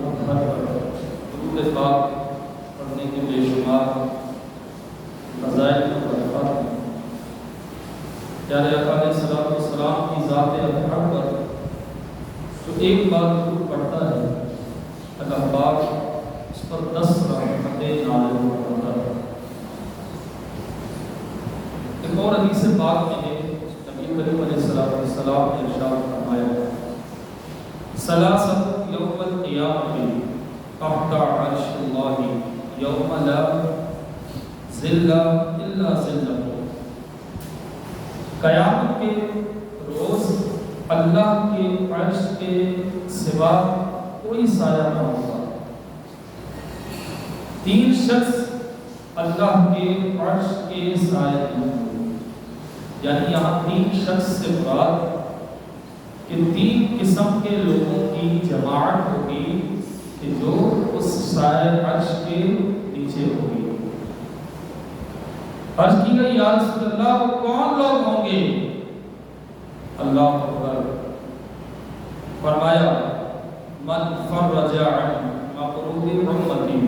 درود پاک پڑھنے کے بے شمار فضائل و برکات ہیں۔ پیارے آقا علیہ الصلوۃ والسلام کی ذات اطہر پر جو ایک بار درود پڑھتا ہے اللہ پاک اس پر 10 رحمتیں نازل فرماتا ہے۔ ایک اور حدیث پاک میں ہے نبی کریم علیہ الصلوۃ والسلام نے ارشاد فرمایا ثلاثۃ یوم القیامۃ تحت عرش اللہ یوم لا ظل الا ظلہ۔ قیامت کے روز اللہ کے عرش کے سوا کوئی سایہ نہ ہوگا۔ 3 شخص اللہ کے عرش کے سائے میں ہوں گے، یعنی یہاں 3 شخص سے مراد کہ 3 قسم کے لوگوں کی جماعت ہوگی کہ جو اس سائے عرش کے نیچے ہوگی۔ عرض کی گئی یا رسول اللہ وہ کون لوگ ہوں گے؟ اللہ اکبر، فرمایا من فرج عن مکروب امتی۔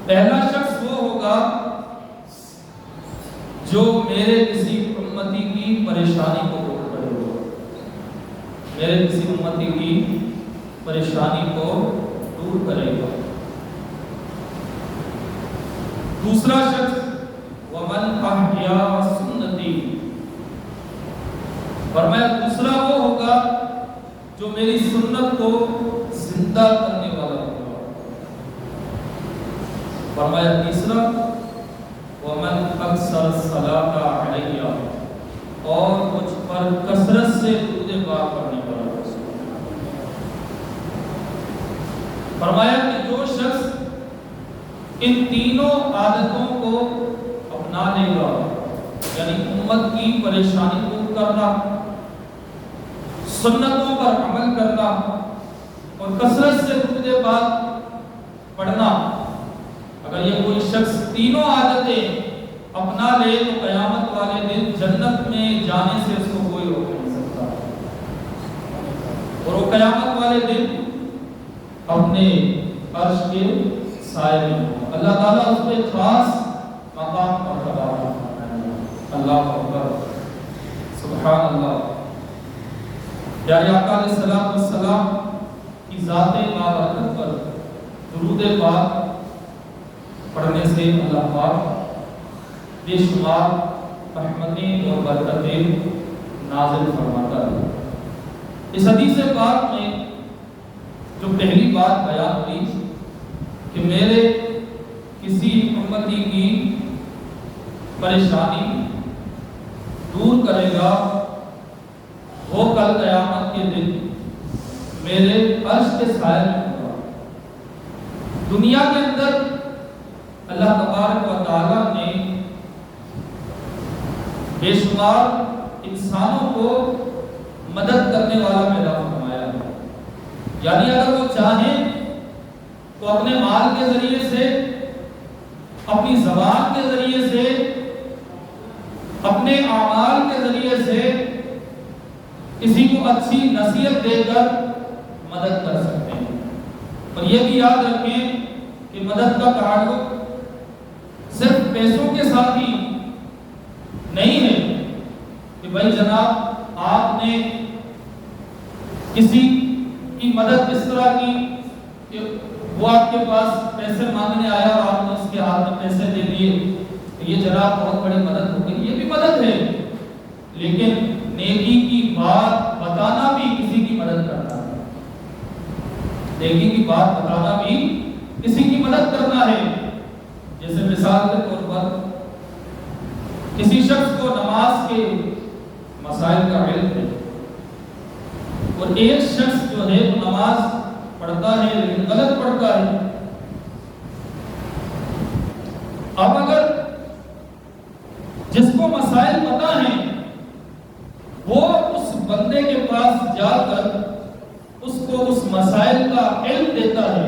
پہلا شخص وہ ہوگا جو میرے کسی امتی کی پریشانی کو دور کرے گا، میرے کسی امتی کی پریشانی کو دور کرے گا۔ دوسرا شخص ومن احیا سنتی، فرمایا دوسرا وہ ہوگا جو میری سنت کو زندہ کرنے والا ہوگا۔ فرمایا تیسرا ومن اکثر الصلاۃ علیہ، اور مجھ پر کثرت سے درود پاک پڑھنے والا ہوگا۔ فرمایا کہ جو شخص ان تینوں عادتوں کو اپنا لے گا، یعنی امت کی پریشانی دور کرنا، سنتوں پر عمل کرنا اور کثرت سے درود پاک پڑھنا، اگر یہ کوئی شخص تینوں عادتیں اپنا لے تو قیامت والے دن جنت میں جانے سے اس کو کوئی روک نہیں سکتا، اور وہ قیامت والے دن اپنے عرش کے سائے میں ہوگا۔ اللہ تعالیٰ اس پہ خاص مقام پر کھڑا ہے۔ اللہ اکبر، سبحان اللہ۔ پیارے آقا علیہ السلام کی ذات بابرکت پر درود پاک پڑھنے سے اللہ پاک بے شمار رحمتیں اور برکتیں نازل فرماتا ہے۔ اس حدیث پاک میں جو پہلی بات بیان ہوئی کہ میرے کسی امتی کی پریشانی دور کرے گا، وہ کل قیامت کے دن میرے عرش کے سائے میں ہوگا۔ دنیا کے اندر اللہ تبارک و تعالیٰ نے بے شمار انسانوں کو مدد کرنے والا پیدا فرمایا ہے، یعنی اگر وہ چاہیں تو اپنے مال کے ذریعے سے، اپنی زبان کے ذریعے سے، اپنے اعمال کے ذریعے سے کسی کو اچھی نصیحت دے کر مدد کر سکتے ہیں۔ اور یہ بھی یاد رکھیں کہ مدد کا تعلق صرف پیسوں کے ساتھ ہی نہیں ہے کہ بھائی جناب آپ نے کسی کی مدد اس طرح کی کہ وہ آپ کے پاس پیسے مانگنے آیا اور آپ نے اس کے ہاتھ میں پیسے دے دیے تو یہ جناب بہت بڑی مدد ہو گئی۔ یہ بھی مدد ہے، لیکن نیکی کی بات بتانا بھی کسی کی مدد کرنا ہے۔ نیکی کی بات بتانا بھی کسی کی مدد کرنا ہے۔ جیسے مثال کے طور پر کسی شخص کو نماز کے مسائل کا علم ہے اور ایک شخص جو ہے وہ نماز پڑھتا ہے لیکن غلط پڑھتا ہے، اب اگر جس کو مسائل پتہ ہیں وہ اس بندے کے پاس جا کر اس کو اس مسائل کا علم دیتا ہے،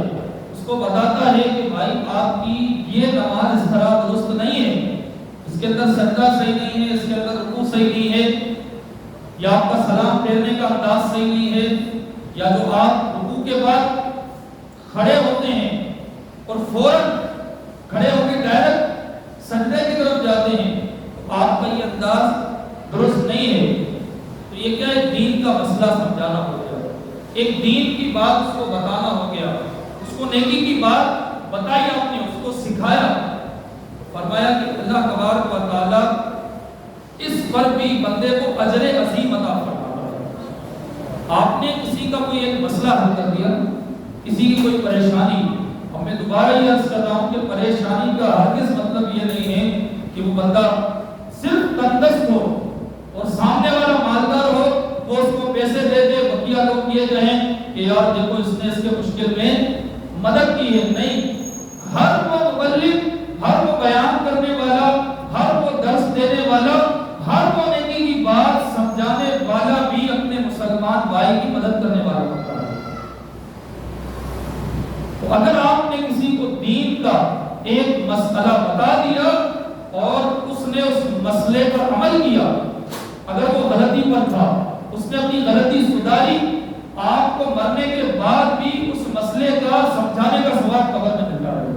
اس کو بتاتا ہے کہ بھائی آپ کی یہ نماز اس طرح درست نہیں ہے، اس کے اندر سجدہ صحیح نہیں ہے، اس کے اندر رکوع صحیح نہیں ہے، یا آپ کا سلام پھیرنے کا انداز صحیح نہیں ہے، یا جو آپ رکوع کے بعد کھڑے ہوتے ہیں اور فوراً کھڑے ہو کے ڈائریکٹ سجدے کی طرف جاتے ہیں، تو آپ کا یہ انداز درست نہیں ہے۔ تو یہ کیا ہے؟ دین کا مسئلہ سمجھانا ہو گیا، ایک دین کی بات اس کو بتانا ہو گیا، اس کو نیکی کی بات بتائی آپ نے، اس کو سکھایا۔ فرمایا کہ اللہ تبارک و تعالیٰ اس پر بھی بندے کو اجر عظیم عطا فرماتا ہے۔ آپ نے کسی کا کوئی ایک مسئلہ حل کر دیا، کسی کی کوئی پریشانی، اور میں دوبارہ یہ عرض کر رہا ہوں کہ پریشانی کا ہرگز مطلب یہ نہیں ہے کہ وہ بندہ صرف تندرست ہو اور سامنے والا مالدار ہو، وہ اس کو پیسے دے دے، بقیہ لوگ یہ کہیں کہ یار دیکھو اس نے اس کے مشکل میں مدد کی ہے۔ نہیں، ہر وہ مبلغ، ہر وہ بیان کرنے والا، ہر وہ درس دینے والا، ہر وہ نیکی کی بات سمجھانے والا بھی اپنے مسلمان بھائی کی مدد کرنے والا ہوتا ہے۔ تو اگر آپ نے کسی کو دین کا ایک مسئلہ بتا دیا اور اس نے اس مسئلے پر عمل کیا، اگر وہ غلطی پر تھا، اس نے اپنی غلطی سدھاری، آپ کو مرنے کے بعد بھی اس مسئلے کا سمجھانے کا ثواب قبر میں ملتا ہے۔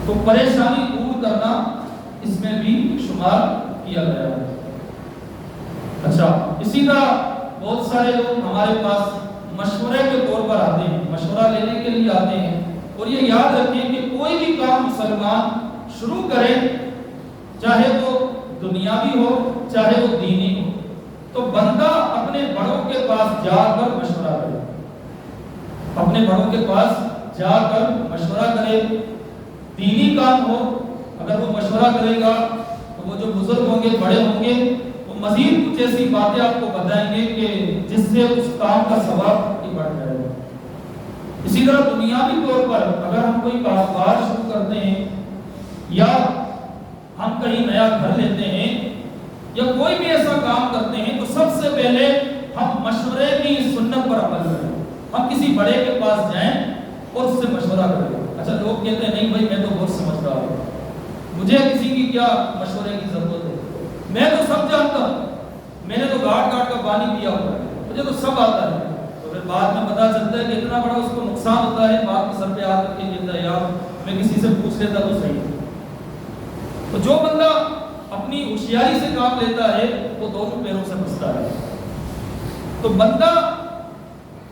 تو پریشانی دور کرنا اس میں بھی شمار کیا گیا ہے۔ اچھا، اسی طرح بہت سارے لوگ ہمارے پاس مشورے کے طور پر آتے ہیں، مشورہ لینے کے لیے آتے ہیں، اور یہ یاد رکھیں کہ کوئی بھی کام مسلمان شروع کرے، چاہے وہ دنیاوی ہو چاہے وہ دینی ہو، تو بندہ اپنے بڑوں کے پاس جا کر مشورہ کرے، اپنے بڑوں کے پاس جا کر مشورہ کرے۔ دینی کام ہو، اگر وہ مشورہ کرے گا تو وہ جو بزرگ ہوں گے، بڑے ہوں گے، وہ مزید کچھ ایسی باتیں آپ کو بتائیں گے کہ جس سے اس کام کا ثواب بڑھ جائے گا۔ اسی طرح دنیاوی طور پر اگر ہم کوئی کاروبار شروع کرتے ہیں، یا ہم کہیں نیا گھر لیتے ہیں، یا کوئی بھی ایسا کام کرتے ہیں، تو سب سے پہلے ہم مشورے کی سنت پر عمل کریں۔ ہم کسی بڑے کے پاس جائیں اور اس سے مشورہ کریں۔ اچھا، لوگ کہتے ہیں نہیں بھائی میں تو بہت سمجھ رہا ہوں، مجھے کسی کی کیا مشورے کی ضرورت ہے، میں تو سب جانتا ہوں، میں نے تو گاٹ گاٹ کا پانی پیا ہوا ہے، مجھے تو سب آتا ہے۔ تو پھر بعد میں پتا چلتا ہے کہ اتنا بڑا اس کو نقصان ہوتا ہے، بعد میں سر پہ آ کر کے کہتا ہے یار میں کسی سے پوچھ لیتا تو صحیح۔ تو جو بندہ اپنی ہوشیاری سے کام لیتا ہے وہ دونوں پیروں سے پھنستا ہے۔ تو بندہ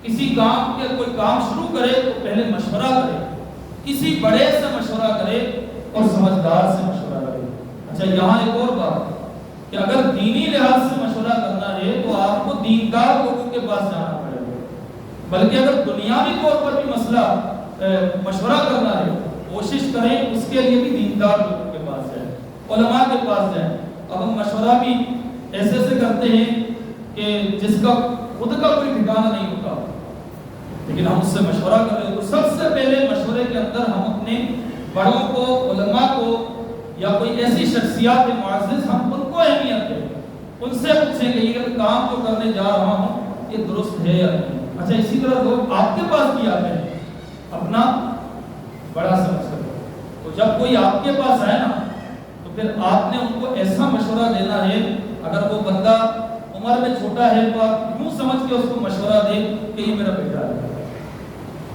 کسی کام کے کوئی کام شروع کرے تو پہلے مشورہ کرے، کسی بڑے سے مشورہ کرے اور سمجھدار سے مشورہ کرے۔ اچھا، یہاں ایک اور بات کہ اگر دینی لحاظ سے مشورہ کرنا ہے تو آپ کو دیندار لوگوں کے پاس جانا پڑے گا، بلکہ اگر دنیاوی طور پر بھی مسئلہ مشورہ کرنا ہے، کوشش کریں اس کے لیے بھی دیندار لوگوں کے پاس جائیں، علماء کے پاس جائیں۔ اب ہم مشورہ بھی ایسے سے کرتے ہیں کہ جس کا خود کا کوئی ٹھکانہ نہیں ہوتا، لیکن ہم اس سے مشورہ کر رہے ہیں، تو سب سے پہلے مشورے کے اندر ہم اپنے بڑوں کو، علماء کو، یا کوئی ایسی شخصیات معزز، ہم ان کو اہمیت دیں، ان سے پوچھیں کہ یہ کام جو کرنے جا رہا ہوں یہ درست ہے یا نہیں۔ اچھا، اسی طرح لوگ آپ کے پاس بھی آتے ہیں اپنا بڑا سمجھ کر، تو جب کوئی آپ کے پاس آئے نا تو پھر آپ نے ان کو ایسا مشورہ دینا ہے، اگر وہ بندہ عمر میں چھوٹا ہے تو آپ یوں سمجھ کے اس کو مشورہ دیں کہ یہ میرا بیٹا ہے۔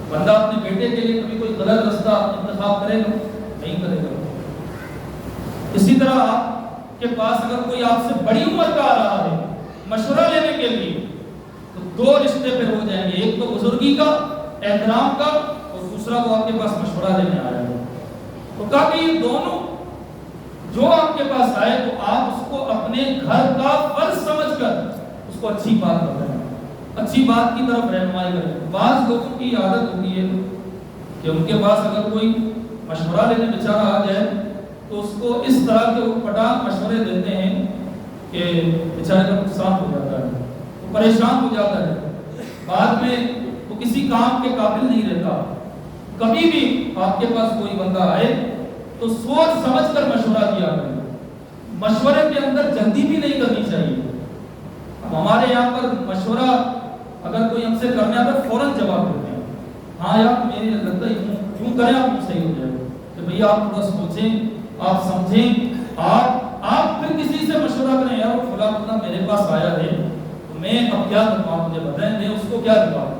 بندہ اپنے بیٹے کے لیے کبھی کوئی غلط رستہ انتخاب کرے گا؟ نہیں کرے گا۔ اسی طرح آپ کے پاس اگر کوئی آپ سے بڑی عمر کا آ رہا ہے مشورہ لینے کے لیے، تو دو رشتے پہ ہو جائیں گے، ایک تو بزرگی کا، احترام کا، اور دوسرا وہ آپ کے پاس مشورہ لینے آیا ہے۔ تو کہا کہ یہ دونوں جو آپ کے پاس آئے تو آپ اس کو اپنے گھر کا فرض سمجھ کر اس کو اچھی بات بتائیں، اچھی بات کی طرف رہنمائی کریں۔ بعض لوگوں کی عادت ہوتی ہے کہ ان کے پاس اگر کوئی مشورہ لینے بیچارہ آ جائے تو اس کو اس طرح کے پٹاخ مشورے دیتے ہیں کہ بیچارے کا نقصان ہو جاتا ہے، وہ پریشان ہو جاتا ہے، بعد میں وہ کسی کام کے قابل نہیں رہتا۔ کبھی بھی آپ کے پاس کوئی بندہ آئے تو سوچ سمجھ کر مشورہ کیا کریں، مشورے کے اندر جلدی بھی نہیں کرنی چاہیے۔ اب ہمارے یہاں پر مشورہ اگر کوئی ہم سے کرنے آتا ہے فوراً جواب دیتے ہیں، ہاں یار میرے لگتا ہے کیوں کریں آپ صحیح ہو جائے گا، کہ بھئی آپ تھوڑا سوچیں، آپ سمجھیں، آپ پھر کسی سے مشورہ کریں، یار فلاں بندہ میرے پاس آیا ہے تو میں اب کیا کروں، آپ مجھے بتائیں میں اس کو کیا دکھاؤں؟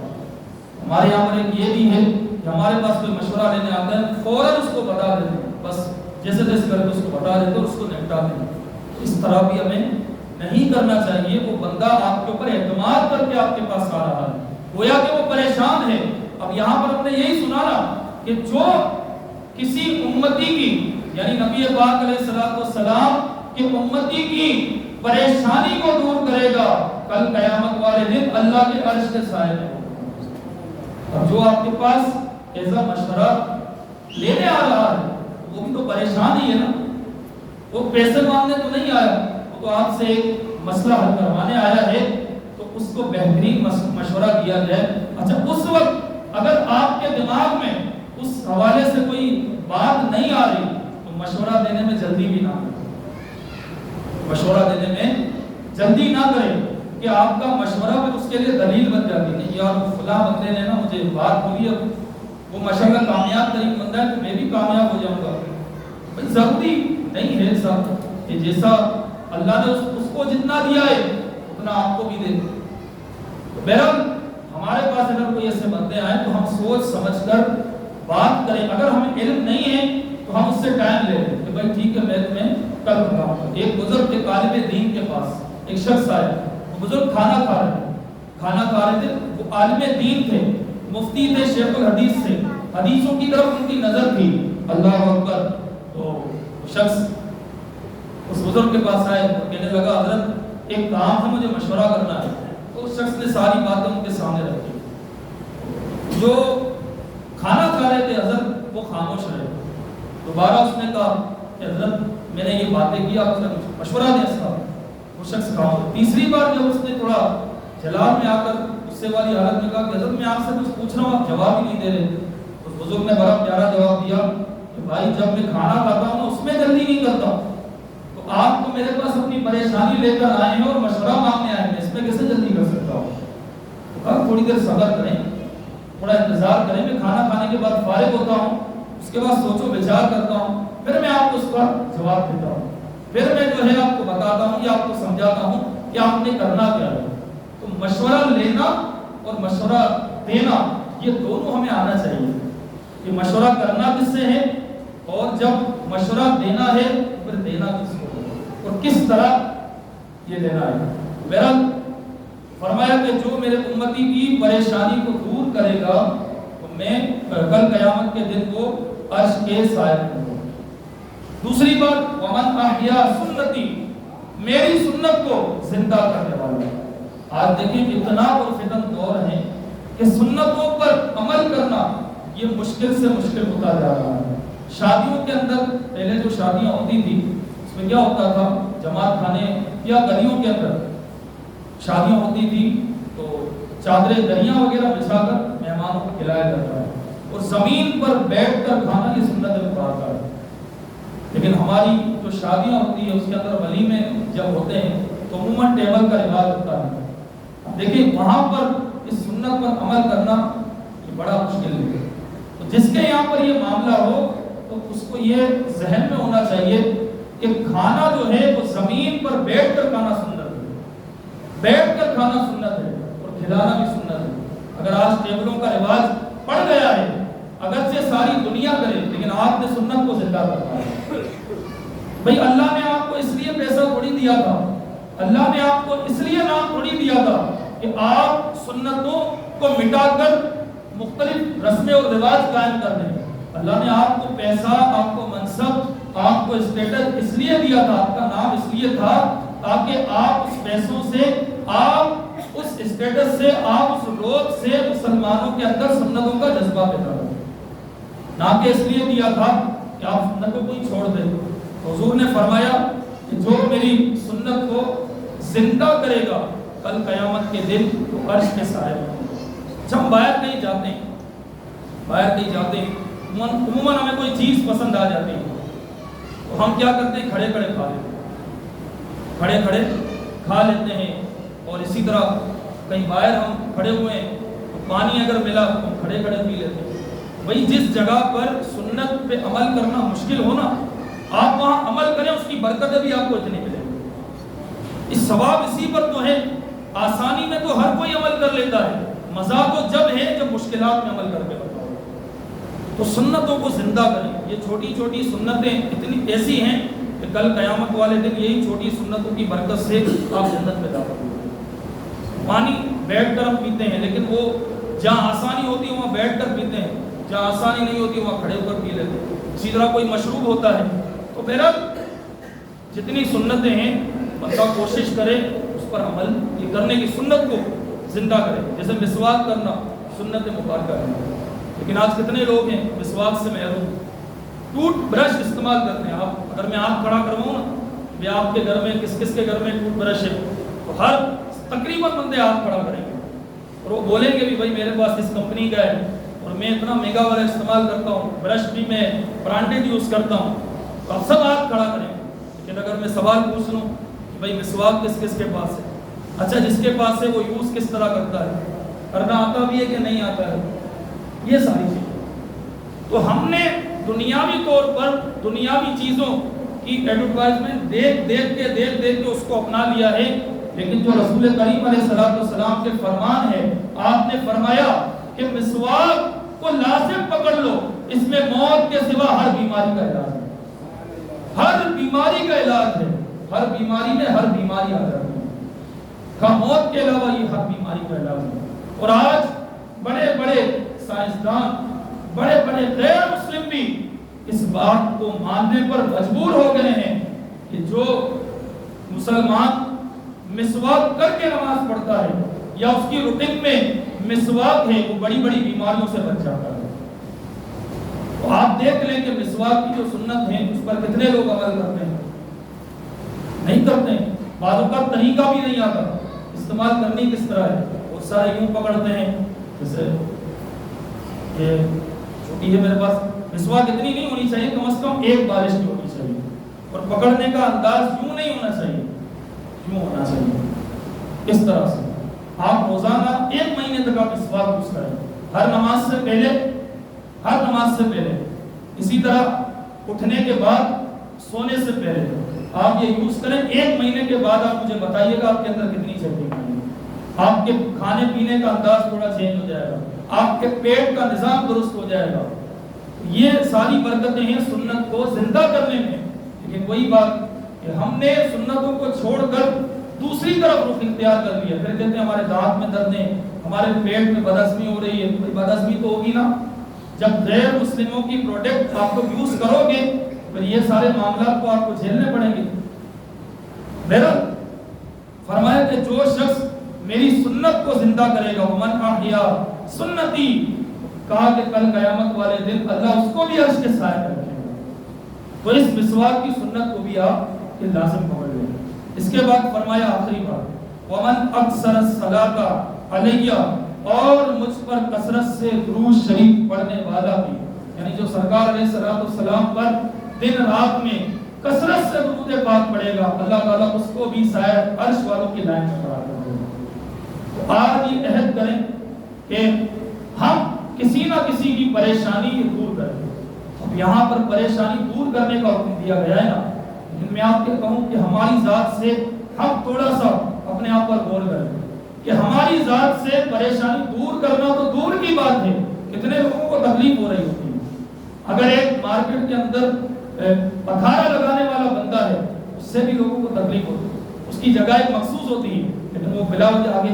ہمارے یہاں پر ایک یہ بھی ہے کہ ہمارے پاس کوئی مشورہ لینے آتا ہے فوراً اس کو بتا دیتے ہیں، بس جیسے تیسے کر کے اس کو بتا دیتے اور اس کو نپٹا دیتے ہیں۔ اس طرح بھی ہمیں نہیں کرنا چاہیے۔ وہ بندہ آپ کے اوپر اعتماد کر کے آپ کے پاس آ رہا ہے، گویا کہ وہ پریشان ہے۔ اب یہاں پر ہم نے یہی سنا نا کہ جو کسی امتی کی یعنی نبی پاک علیہ الصلوۃ والسلام کی امتی کی پریشانی کو دور کرے گا، کل قیامت والے دن اللہ کے عرش کے سائے میں ہوگا۔ اب جو آپ کے پاس ایسا مشورہ لینے آ رہا ہے وہ بھی تو پریشان ہی ہے نا، وہ پیسے مانگنے تو نہیں آیا، وہ تو آپ سے ایک مسئلہ حل کروانے آیا ہے، تو اس کو بہترین مشورہ دیا جائے۔ اچھا اس وقت اگر آپ کے دماغ میں اس حوالے سے کوئی بات نہیں آ رہی تو مشورہ دینے میں جلدی بھی نہ کریں، مشورہ دینے میں جلدی نہ کریں کہ آپ کا مشورہ پھر اس کے لیے دلیل بن جاتی ہے۔ یار فلاں بندے نے نا مجھے بات ہوئی، اب وہ ماشاءاللہ کامیاب ترین بندہ ہے تو میں بھی کامیاب ہو جاؤں گا۔ بھائی ضروری نہیں ہے صاحب کہ جیسا اللہ نے اس کو جتنا دیا ہے اتنا آپ کو بھی دے۔ بہرحال ہمارے پاس اگر کوئی ایسے بندے آئے تو ہم سوچ سمجھ کر بات کریں۔ اگر ہمیں علم نہیں ہے تو ہم اس سے ٹائم لے لیں کہ بھائی ٹھیک ہے میں تمہیں کل بتاؤں گا۔ ایک بزرگ کے طالب دین کے پاس ایک شخص آیا، وہ بزرگ کھانا کھا رہے تھے، وہ عالم دین تھے، مفتی تھے، شیخ الحدیث تھے، حدیثوں کی طرف ان کی نظر تھی۔ اللہ اکبر۔ تو شخص اس بزرگ کے پاس آئے، کہنے لگا حضرت ایک کام ہے، مجھے مشورہ کرنا ہے۔ تو اس شخص نے ساری باتیں ان کے سامنے رکھی۔ جو کھانا کھا رہے تھے حضرت وہ خاموش رہے۔ دوبارہ اس نے کہا کہ حضرت میں نے یہ باتیں کی، آپ سے مشورہ دیں اس کا۔ وہ شخص خاموش۔ تیسری بار جب اس نے تھوڑا جلال میں آ کر غصے والی حالت میں کہا کہ حضرت میں آپ سے کچھ پوچھ رہا ہوں، آپ جواب ہی نہیں دے رہے۔ اس بزرگ نے بڑا پیارا جواب دیا کہ بھائی جب میں کھانا کھاتا ہوں اس میں جلدی نہیں کرتا ہوں، تو آپ تو میرے پاس اپنی پریشانی لے کر آئے ہیں اور مشورہ مانگنے آئے ہیں، اس میں کیسے جلدی کر سکتا ہوں؟ تھوڑی دیر صبر کریں، تھوڑا انتظار کریں، میں کھانا کھانے کے بعد فارغ ہوتا ہوں، اس کے بعد سوچو بچار کرتا ہوں، پھر میں آپ کو اس کا جواب دیتا ہوں، پھر میں جو ہے آپ کو بتاتا ہوں یا آپ کو سمجھاتا ہوں کہ آپ نے کرنا کیا ہے۔ تو مشورہ لینا اور مشورہ دینا یہ دونوں ہمیں آنا چاہیے کہ مشورہ کرنا کس سے ہے اور جب مشورہ دینا ہے پھر دینا کس کو ہے اور کس طرح یہ دینا ہے۔ بہرحال فرمایا کہ جو میرے امتی کی پریشانی کو دور کرے گا تو میں کل قیامت کے دن کو عرش کے سائے میں ہوں۔ دوسری بات ومن احیا سنتی، میری سنت کو زندہ کرنے والا۔ آج دیکھیں اتنا اور فتن دور ہے کہ سنتوں پر عمل کرنا یہ مشکل سے مشکل ہوتا جا رہا ہے۔ شادیوں کے اندر پہلے جو شادیاں ہوتی تھی اس میں کیا ہوتا تھا، جماعت خانے یا گلیوں کے اندر شادیاں ہوتی تھی تو چادریں دریاں وغیرہ بچھا کر مہمانوں کو کھلایا جاتا ہے اور زمین پر بیٹھ کر کھانا یہ سنت مبارکہ ہے۔ لیکن ہماری جو شادیاں ہوتی ہیں اس کے اندر ولیمے جب ہوتے ہیں تو عموماً ٹیبل کا رواج ہوتا ہے۔ دیکھیں وہاں پر اس سنت پر عمل کرنا یہ بڑا مشکل ہے۔ تو جس کے یہاں پر یہ معاملہ ہو تو اس کو یہ ذہن میں ہونا چاہیے کہ کھانا جو ہے وہ زمین پر بیٹھ کر کھانا سنت ہے، بیٹھ کر کھانا سنت ہے اور کھلانا بھی سنت ہے۔ اگر آج ٹیبلوں کا رواج پڑ گیا ہے، اگرچہ ساری دنیا کرے لیکن آپ نے سنت کو زندہ کرنا ہے۔ بھئی اللہ نے آپ کو اس لیے پیسہ تھوڑی دیا تھا، اللہ نے آپ کو اس لیے نام تھوڑی دیا تھا کہ آپ سنتوں کو مٹا کر مختلف رسمیں اور رواج قائم کر دیں۔ اللہ نے آپ کو پیسہ، آپ کو منصب، آپ کو اسٹیٹس اس لیے دیا تھا، آپ کا نام اس لیے تھا تاکہ آپ اس پیسوں سے، آپ اس اسٹیٹس سے، آپ اس روز سے مسلمانوں کے اندر سنتوں کا جذبہ پیدا کریں، نہ کہ اس لیے دیا تھا کہ آپ سنتوں کو ہی چھوڑ دیں۔ حضور نے فرمایا کہ جو میری سنت کو زندہ کرے گا کل قیامت کے دن تو عرش کے سائے میں ہوگا۔ جب ہم باہر کہیں جاتے ہیں عموماً ہمیں کوئی چیز پسند آ جاتی ہے تو ہم کیا کرتے ہیں، کھڑے کھڑے کھا لیتے ہیں اور اسی طرح کہیں باہر ہم کھڑے ہوئے ہیں تو پانی اگر ملا تو ہم کھڑے کھڑے پی لیتے ہیں۔ وہی جس جگہ پر سنت پہ عمل کرنا مشکل ہونا آپ وہاں عمل کریں، اس کی برکتیں بھی آپ کو اتنی ملیں گی۔ اس ثواب اسی پر تو ہے آسانی میں تو ہر کوئی عمل کر لیتا ہے، مزہ تو جب ہے جب مشکلات میں عمل کر کے بتاؤ۔ تو سنتوں کو زندہ کریں۔ یہ چھوٹی چھوٹی سنتیں اتنی ایسی ہیں کہ کل قیامت والے دن یہی چھوٹی سنتوں کی برکت سے آپ جنت میں داخل ہوگے۔ پانی بیٹھ کر ہم پیتے ہیں، لیکن وہ جہاں آسانی ہوتی ہے وہاں بیٹھ کر پیتے ہیں، جہاں آسانی نہیں ہوتی وہاں کھڑے ہو کر پی لیتے ہیں۔ اسی طرح کوئی مشروب ہوتا ہے۔ تو بہرحال جتنی سنتیں ہیں بندہ کوشش کرے اس پر عمل یہ کرنے کی، سنت کو زندہ کرے۔ جیسے مسواک کرنا سنت مبارکہ ہے، لیکن آج کتنے لوگ ہیں مسواک سے محروم۔ ٹوتھ برش استعمال کرتے ہیں۔ آپ اگر میں آپ کھڑا کرواؤں نا بھی آپ کے گھر میں کس کس کے گھر میں ٹوتھ برش ہے، تو ہر تقریباً بندے ہاتھ کھڑا کریں گے اور وہ بولیں گے بھی بھائی میرے پاس اس کمپنی کا ہے اور میں اتنا مہنگا والا استعمال کرتا ہوں، برش بھی میں برانڈیڈ یوز کرتا ہوں، تو آپ سب ہاتھ کھڑا کریں گے۔ لیکن اگر میں سوال پوچھ لوں کہ بھائی مسواک کس کس کے پاس ہے، اچھا جس کے پاس ہے وہ یوز کس طرح کرتا ہے، کرنا آتا بھی ہے کہ نہیں آتا ہے، یہ ساری چیزیں۔ تو ہم نے دنیاوی طور پر دنیاوی چیزوں کی ایڈورٹائزمنٹ دیکھ کے اس کو اپنا لیا ہے، لیکن جو رسول کریم علیہ السلام کے فرمان ہے، آپ نے فرمایا کہ مسواک کو لازم پکڑ لو، اس میں موت کے سوا ہر بیماری کا علاج ہے، ہر بیماری کا علاج ہے، ہر بیماری میں ہر بیماری آ جاتی ہے، موت کے علاوہ یہ ہر بیماری کا علاج ہے۔ اور آج بڑے بڑے سائنسدان، بڑے بڑے غیر مسلم بھی اس بات کو ماننے پر مجبور ہو گئے ہیں کہ جو مسلمان مسواک کر کے نماز پڑھتا ہے یا اس کی روٹین میں مسواک ہے وہ بڑی بڑی بیماریوں سے بچ جاتا ہے۔ تو آپ دیکھ لیں کہ مسواک کی جو سنت ہے اس پر کتنے لوگ عمل کرتے ہیں، نہیں کرتے ہیں، بعضوں کا طریقہ بھی نہیں آتا، استعمال کرنی کس طرح ہے، وہ سارے یوں پکڑتے ہیں جیسے یہ چھوٹی ہے میرے پاس، مسواک اتنی نہیں ہونی چاہیے، کم از کم ایک بارش کی ہونی چاہیے، اور پکڑنے کا انداز یوں نہیں ہونا چاہیے، یوں ہونا چاہیے، اس طرح سے آپ روزانہ 1 مہینے تک آپ مسواک یوز کریں، ہر نماز سے پہلے، ہر نماز سے پہلے، اسی طرح اٹھنے کے بعد، سونے سے پہلے آپ یہ یوز کریں۔ 1 مہینے کے بعد آپ مجھے بتائیے گا آپ کے اندر کتنی چینجنگ آئی ہے، آپ کے کھانے پینے کا انداز تھوڑا چینج ہو جائے گا، آپ کے پیٹ کا نظام درست ہو جائے گا۔ یہ ساری برکتیں ہیں سنت کو زندہ کرنے میں، لیکن وہی بات کہ ہم نے سنتوں کو چھوڑ کر دوسری طرف رخ اختیار کر لیا، پھر کہتے ہیں ہمارے دانت میں درد ہیں، ہمارے پیٹ میں بدہضمی ہو رہی ہے۔ کوئی بدہضمی تو ہوگی نا، جب غیر مسلموں کی پروڈکٹ آپ کو یوز کرو گے پھر یہ سارے معاملات کو آپ کو جھیلنے پڑیں گے۔ بہرحال فرمایا کہ جو شخص میری سنت کو زندہ کرے گا، ومن احیا سنتی، کہا کہ کل قیامت والے دن اللہ اس کو بھی عرش کے سائے میں رکھے گا۔ تو اس مسواک کی سنت کو بھی آپ کے لازم پکڑ لیں۔ اس کے بعد فرمایا آخری بات، ومن اکثر الصلاۃ علیہ، اور مجھ پر کثرت سے درود شریف پڑھنے والا بھی، یعنی جو سرکار علیہ السلام پر دن رات میں کثرت سے درود پاک پڑھے گا، اللہ تعالیٰ اس کو بھی سایہ عرش والوں کی لائن میں کھڑا کر دے گا۔ تو آج یہ عہد کریں کہ ہم کسی نہ کسی کی پریشانی دور کریں۔ اب یہاں پر پریشانی دور کرنے کا حکم دیا گیا ہے نا، لیکن میں آپ کے کہوں کہ ہماری ذات سے ہم تھوڑا سا اپنے آپ پر غور کریں کہ ہماری ذات سے پریشانی دور کرنا تو دور کی بات ہے، کتنے لوگوں کو تکلیف ہو رہی ہوتی ہے۔ اگر ایک مارکیٹ کے اندر پتھارا لگانے والا بندہ ہے، اس سے بھی لوگوں کو تکلیف ہوتی ہے، اس کی جگہ ایک مخصوص ہوتی ہے، لیکن وہ بلا وجہ آگے